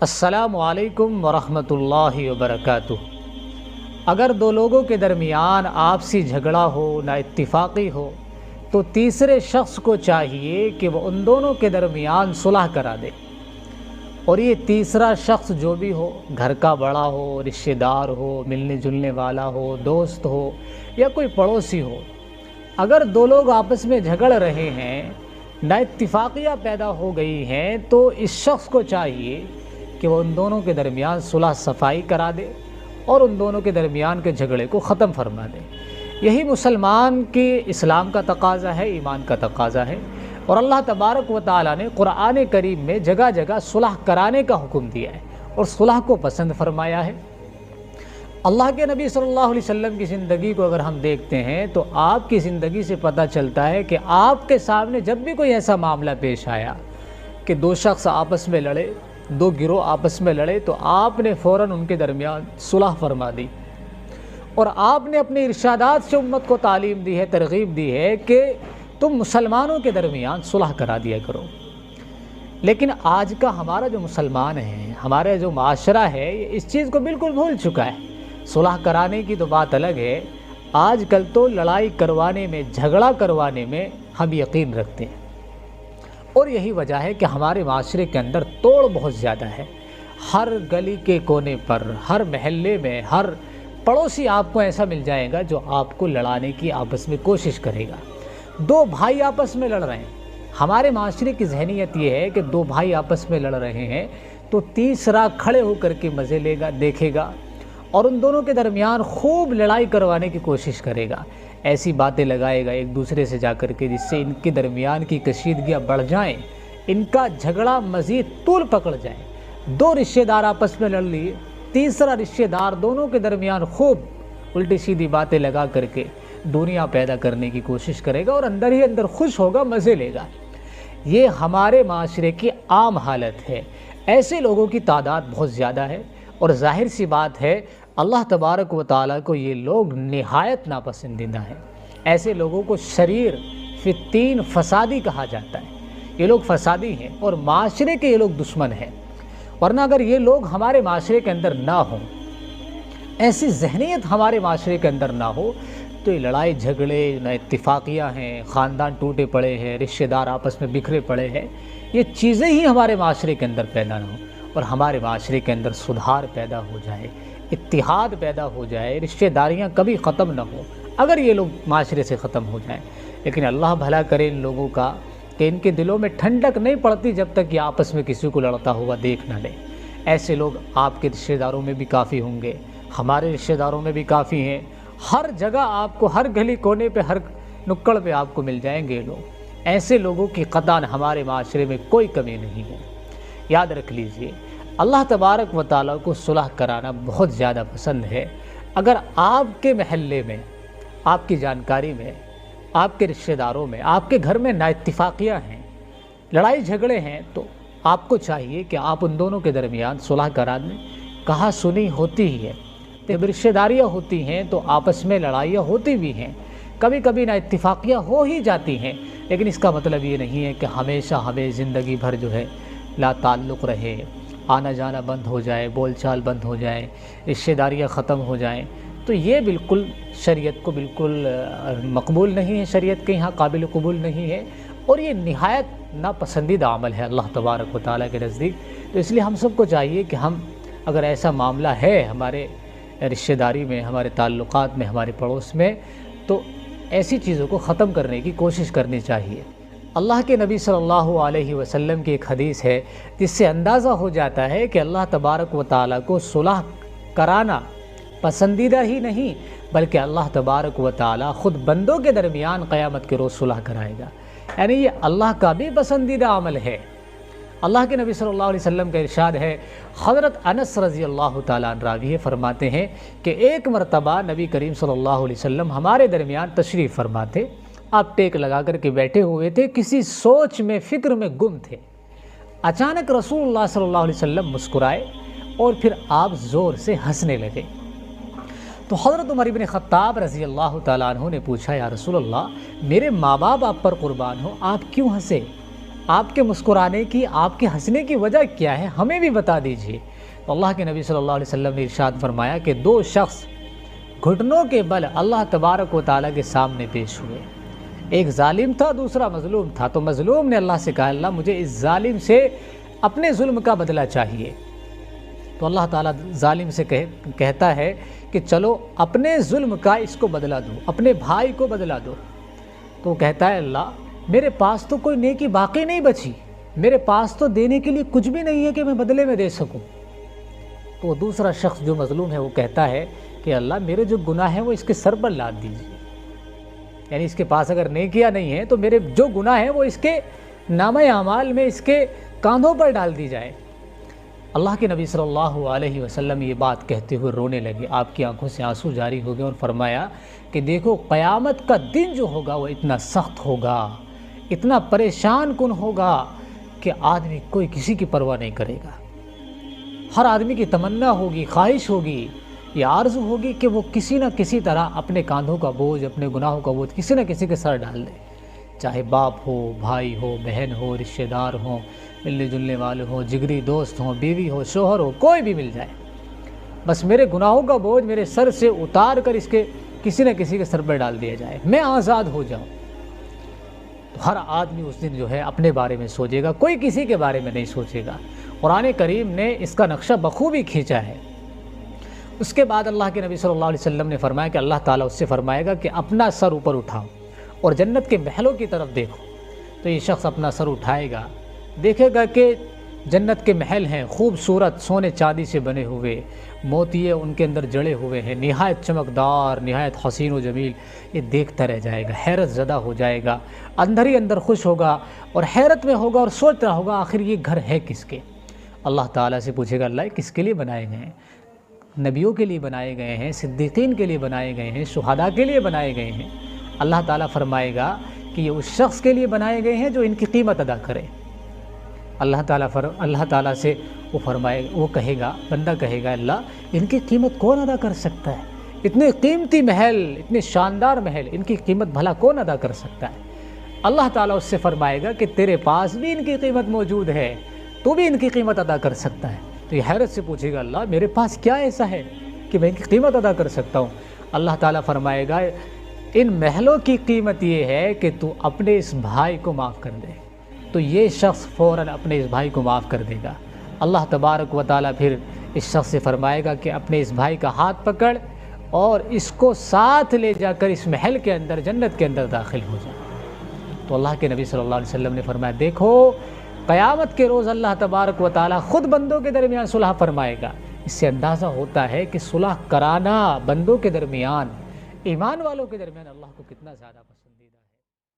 السلام علیکم ورحمۃ اللہ وبرکاتہ۔ اگر دو لوگوں کے درمیان آپسی جھگڑا ہو، نا اتفاقی ہو، تو تیسرے شخص کو چاہیے کہ وہ ان دونوں کے درمیان صلح کرا دے۔ اور یہ تیسرا شخص جو بھی ہو، گھر کا بڑا ہو، رشتہ دار ہو، ملنے جلنے والا ہو، دوست ہو یا کوئی پڑوسی ہو، اگر دو لوگ آپس میں جھگڑ رہے ہیں، نا اتفاقیاں پیدا ہو گئی ہیں، تو اس شخص کو چاہیے کہ وہ ان دونوں کے درمیان صلح صفائی کرا دے اور ان دونوں کے درمیان کے جھگڑے کو ختم فرما دے۔ یہی مسلمان کے اسلام کا تقاضا ہے، ایمان کا تقاضا ہے، اور اللہ تبارک و تعالیٰ نے قرآن کریم میں جگہ جگہ صلح کرانے کا حکم دیا ہے اور صلح کو پسند فرمایا ہے۔ اللہ کے نبی صلی اللہ علیہ وسلم کی زندگی کو اگر ہم دیکھتے ہیں تو آپ کی زندگی سے پتہ چلتا ہے کہ آپ کے سامنے جب بھی کوئی ایسا معاملہ پیش آیا کہ دو شخص آپس میں لڑے، دو گروہ آپس میں لڑے، تو آپ نے فوراً ان کے درمیان صلح فرما دی، اور آپ نے اپنے ارشادات سے امت کو تعلیم دی ہے، ترغیب دی ہے کہ تم مسلمانوں کے درمیان صلح کرا دیا کرو۔ لیکن آج کا ہمارا جو مسلمان ہے، ہمارا جو معاشرہ ہے، یہ اس چیز کو بالکل بھول چکا ہے۔ صلح کرانے کی تو بات الگ ہے، آج کل تو لڑائی کروانے میں، جھگڑا کروانے میں ہم یقین رکھتے ہیں، اور یہی وجہ ہے کہ ہمارے معاشرے کے اندر توڑ بہت زیادہ ہے۔ ہر گلی کے کونے پر، ہر محلے میں، ہر پڑوسی آپ کو ایسا مل جائے گا جو آپ کو لڑانے کی آپس میں کوشش کرے گا۔ دو بھائی آپس میں لڑ رہے ہیں، ہمارے معاشرے کی ذہنیت یہ ہے کہ دو بھائی آپس میں لڑ رہے ہیں تو تیسرا کھڑے ہو کر کے مزے لے گا، دیکھے گا، اور ان دونوں کے درمیان خوب لڑائی کروانے کی کوشش کرے گا، ایسی باتیں لگائے گا ایک دوسرے سے جا کر کے جس سے ان کے درمیان کی کشیدگیاں بڑھ جائیں، ان کا جھگڑا مزید طول پکڑ جائے۔ دو رشتہ دار آپس میں لڑ لیے، تیسرا رشتہ دار دونوں کے درمیان خوب الٹی سیدھی باتیں لگا کر کے دنیا پیدا کرنے کی کوشش کرے گا، اور اندر ہی اندر خوش ہوگا، مزے لے گا۔ یہ ہمارے معاشرے کی عام حالت ہے۔ ایسے لوگوں کی تعداد بہت زیادہ ہے، اور ظاہر سی بات ہے اللہ تبارک و تعالیٰ کو یہ لوگ نہایت ناپسندیدہ ہیں۔ ایسے لوگوں کو شریر فی الدین فسادی کہا جاتا ہے۔ یہ لوگ فسادی ہیں اور معاشرے کے یہ لوگ دشمن ہیں، ورنہ اگر یہ لوگ ہمارے معاشرے کے اندر نہ ہوں، ایسی ذہنیت ہمارے معاشرے کے اندر نہ ہو، تو یہ لڑائی جھگڑے، نہ اتفاقیاں ہیں، خاندان ٹوٹے پڑے ہیں، رشتہ دار آپس میں بکھرے پڑے ہیں، یہ چیزیں ہی ہمارے معاشرے کے اندر پیدا نہ ہوں، اور ہمارے معاشرے کے اندر سدھار پیدا ہو جائے، اتحاد پیدا ہو جائے، رشتہ داریاں کبھی ختم نہ ہوں اگر یہ لوگ معاشرے سے ختم ہو جائیں۔ لیکن اللہ بھلا کرے ان لوگوں کا کہ ان کے دلوں میں ٹھنڈک نہیں پڑتی جب تک یہ آپس میں کسی کو لڑتا ہوا دیکھ نہ لے۔ ایسے لوگ آپ کے رشتہ داروں میں بھی کافی ہوں گے، ہمارے رشتہ داروں میں بھی کافی ہیں، ہر جگہ آپ کو، ہر گلی کونے پہ، ہر نکڑ پہ آپ کو مل جائیں گے لوگ۔ ایسے لوگوں کی قطعاً ہمارے معاشرے میں کوئی کمی نہیں ہے۔ یاد رکھ لیجئے، اللہ تبارک و تعالیٰ کو صلح کرانا بہت زیادہ پسند ہے۔ اگر آپ کے محلے میں، آپ کی جانکاری میں، آپ کے رشتہ داروں میں، آپ کے گھر میں نا اتفاقیاں ہیں، لڑائی جھگڑے ہیں، تو آپ کو چاہیے کہ آپ ان دونوں کے درمیان صلح کرا دیں۔ کہا سنی ہوتی ہی ہے، جب رشتہ داریاں ہوتی ہیں تو آپس میں لڑائیاں ہوتی بھی ہیں، کبھی کبھی نا اتفاقیاں ہو ہی جاتی ہیں، لیکن اس کا مطلب یہ نہیں ہے کہ ہمیشہ ہمیں زندگی بھر جو ہے لا تعلق رہے، آنا جانا بند ہو جائے، بول چال بند ہو جائے، رشتہ داریاں ختم ہو جائیں۔ تو یہ بالکل شریعت کو بالکل مقبول نہیں ہے، شریعت کے یہاں قابل قبول نہیں ہے، اور یہ نہایت ناپسندیدہ عمل ہے اللہ تبارک و تعالیٰ کے نزدیک۔ تو اس لیے ہم سب کو چاہیے کہ ہم، اگر ایسا معاملہ ہے ہمارے رشتہ داری میں، ہمارے تعلقات میں، ہمارے پڑوس میں، تو ایسی چیزوں کو ختم کرنے کی کوشش کرنی چاہیے۔ اللہ کے نبی صلی اللہ علیہ وسلم کی ایک حدیث ہے جس سے اندازہ ہو جاتا ہے کہ اللہ تبارک و تعالیٰ کو صلح کرانا پسندیدہ ہی نہیں، بلکہ اللہ تبارک و تعالیٰ خود بندوں کے درمیان قیامت کے روز صلح کرائے گا، یعنی یہ اللہ کا بھی پسندیدہ عمل ہے۔ اللہ کے نبی صلی اللہ علیہ وسلم کا ارشاد ہے، حضرت انس رضی اللہ تعالیٰ عنہ راوی فرماتے ہیں کہ ایک مرتبہ نبی کریم صلی اللہ علیہ وسلم ہمارے درمیان تشریف فرما تھے، آپ ٹیک لگا کر کے بیٹھے ہوئے تھے، کسی سوچ میں، فکر میں گم تھے۔ اچانک رسول اللہ صلی اللہ علیہ وسلم مسکرائے اور پھر آپ زور سے ہنسنے لگے۔ تو حضرت عمر بن خطاب رضی اللہ تعالیٰ عنہ نے پوچھا، یا رسول اللہ، میرے ماں باپ آپ پر قربان ہو، آپ کیوں ہنسے؟ آپ کے مسکرانے کی، آپ کے ہنسنے کی وجہ کیا ہے، ہمیں بھی بتا دیجئے۔ تو اللہ کے نبی صلی اللہ علیہ وسلم نے ارشاد فرمایا کہ دو شخص گھٹنوں کے بل اللہ تبارک و تعالیٰ کے سامنے پیش ہوئے، ایک ظالم تھا، دوسرا مظلوم تھا۔ تو مظلوم نے اللہ سے کہا اللہ مجھے اس ظالم سے اپنے ظلم کا بدلہ چاہیے۔ تو اللہ تعالیٰ ظالم سے کہتا ہے کہ چلو اپنے ظلم کا اس کو بدلہ دو، اپنے بھائی کو بدلہ دو۔ تو وہ کہتا ہے اللہ میرے پاس تو کوئی نیکی باقی نہیں بچی، میرے پاس تو دینے کے لیے کچھ بھی نہیں ہے کہ میں بدلے میں دے سکوں۔ تو وہ دوسرا شخص جو مظلوم ہے وہ کہتا ہے کہ اللہ میرے جو گناہ ہیں وہ اس کے سر پر لاد دیجیے، یعنی اس کے پاس اگر نیکیاں نہیں ہیں تو میرے جو گناہ ہیں وہ اس کے نامہ اعمال میں اس کے کاندھوں پر ڈال دی جائے۔ اللہ کے نبی صلی اللہ علیہ وسلم یہ بات کہتے ہوئے رونے لگے، آپ کی آنکھوں سے آنسو جاری ہو گئے اور فرمایا کہ دیکھو قیامت کا دن جو ہوگا وہ اتنا سخت ہوگا، اتنا پریشان کن ہوگا کہ آدمی کوئی کسی کی پرواہ نہیں کرے گا۔ ہر آدمی کی تمنا ہوگی، خواہش ہوگی، یہ آرزو ہوگی کہ وہ کسی نہ کسی طرح اپنے کاندھوں کا بوجھ، اپنے گناہوں کا بوجھ کسی نہ کسی کے سر ڈال دے، چاہے باپ ہو، بھائی ہو، بہن ہو، رشتہ دار ہوں، ملنے جلنے والے ہوں، جگری دوست ہوں، بیوی ہو، شوہر ہو، کوئی بھی مل جائے، بس میرے گناہوں کا بوجھ میرے سر سے اتار کر اس کے کسی نہ کسی کے سر پر ڈال دیا جائے، میں آزاد ہو جاؤں۔ تو ہر آدمی اس دن جو ہے اپنے بارے میں سوچے گا، کوئی کسی کے بارے میں نہیں سوچے گا۔ قرآن کریم نے اس کا نقشہ بخوبی کھینچا ہے۔ اس کے بعد اللہ کے نبی صلی اللہ علیہ وسلم نے فرمایا کہ اللہ تعالیٰ اس سے فرمائے گا کہ اپنا سر اوپر اٹھاؤ اور جنت کے محلوں کی طرف دیکھو۔ تو یہ شخص اپنا سر اٹھائے گا، دیکھے گا کہ جنت کے محل ہیں، خوبصورت سونے چاندی سے بنے ہوئے، موتیے ان کے اندر جڑے ہوئے ہیں، نہایت چمکدار، نہایت حسین و جمیل۔ یہ دیکھتا رہ جائے گا، حیرت زدہ ہو جائے گا، اندر ہی اندر خوش ہوگا اور حیرت میں ہوگا اور سوچ رہا ہوگا آخر یہ گھر ہے کس کے۔ اللہ تعالیٰ سے پوچھے گا اللہ یہ کس کے لیے بنائے گئے ہیں؟ نبیوں کے لیے بنائے گئے ہیں، صدیقین کے لیے بنائے گئے ہیں، شہداء کے لیے بنائے گئے ہیں۔ اللہ تعالیٰ فرمائے گا کہ یہ اس شخص کے لیے بنائے گئے ہیں جو ان کی قیمت ادا کرے۔ اللہ تعالیٰ سے وہ کہے گا، بندہ کہے گا اللہ ان کی قیمت کون ادا کر سکتا ہے؟ اتنے قیمتی محل، اتنے شاندار محل، ان کی قیمت بھلا کون ادا کر سکتا ہے؟ اللہ تعالیٰ اس سے فرمائے گا کہ تیرے پاس بھی ان کی قیمت موجود ہے، تو بھی ان کی قیمت ادا کر سکتا ہے۔ تو یہ حیرت سے پوچھے گا اللہ میرے پاس کیا ایسا ہے کہ میں ان کی قیمت ادا کر سکتا ہوں؟ اللہ تعالیٰ فرمائے گا ان محلوں کی قیمت یہ ہے کہ تو اپنے اس بھائی کو معاف کر دے۔ تو یہ شخص فوراً اپنے اس بھائی کو معاف کر دے گا۔ اللہ تبارک و تعالیٰ پھر اس شخص سے فرمائے گا کہ اپنے اس بھائی کا ہاتھ پکڑ اور اس کو ساتھ لے جا کر اس محل کے اندر، جنت کے اندر داخل ہو جائے۔ تو اللہ کے نبی صلی اللہ علیہ وسلم نے فرمایا دیکھو قیامت کے روز اللہ تبارک و تعالیٰ خود بندوں کے درمیان صلح فرمائے گا۔ اس سے اندازہ ہوتا ہے کہ صلح کرانا بندوں کے درمیان، ایمان والوں کے درمیان اللہ کو کتنا زیادہ پسندیدہ ہے۔